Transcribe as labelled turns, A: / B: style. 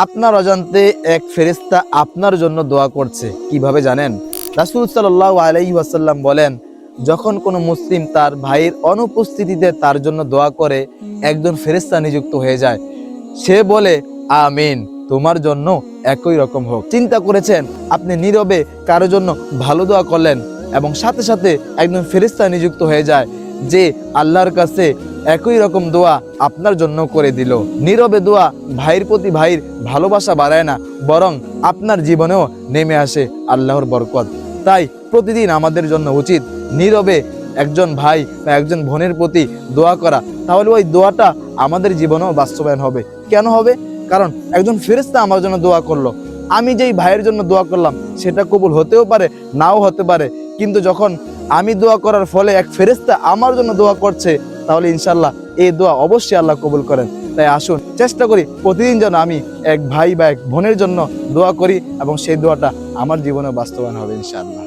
A: আপনার অজান্তে এক ফেরেশতা আপনার জন্য দোয়া করছে। কিভাবে জানেন? রাসূল সাল্লাল্লাহু আলাইহি ওয়াসাল্লাম বলেন, যখন কোনো মুসলিম তার ভাইয়ের অনুপস্থিতিতে তার জন্য দোয়া করে, একজন ফেরেশতা নিযুক্ত হয়ে যায়। সে বলে, আমিন, তোমার জন্য একই রকম হোক। চিন্তা করেছেন, আপনি নীরবে কারো জন্য ভালো দোয়া করলেন এবং সাথে সাথে একজন ফেরেশতা নিযুক্ত হয়ে যায়, যে আল্লাহর কাছে একই রকম দোয়া আপনার জন্য করে দিল। নীরবে দোয়া ভাইয়ের প্রতি ভাইয়ের ভালোবাসা বাড়ায় না, বরং আপনার জীবনেও নেমে আসে আল্লাহর বরকত। তাই প্রতিদিন আমাদের জন্য উচিত নীরবে একজন ভাই বা একজন বোনের প্রতি দোয়া করা। তাহলে ওই দোয়াটা আমাদের জীবনেও বাস্তবায়ন হবে। কেন হবে? কারণ একজন ফেরেশতা আমার জন্য দোয়া করলো, আমি যেই ভাইয়ের জন্য দোয়া করলাম সেটা কবুল হতেও পারে, নাও হতে পারে। কিন্তু যখন আমি দোয়া করার ফলে এক ফেরেশতা আমার জন্য দোয়া করছে, তাহলে ইনশাল্লাহ এই দোয়া অবশ্যই আল্লাহ কবুল করেন। তাই আসুন চেষ্টা করি প্রতিদিন যেন আমি এক ভাই বা এক বোনের জন্য দোয়া করি এবং সেই দোয়াটা আমার জীবনে বাস্তবায়ন হবে ইনশাআল্লাহ।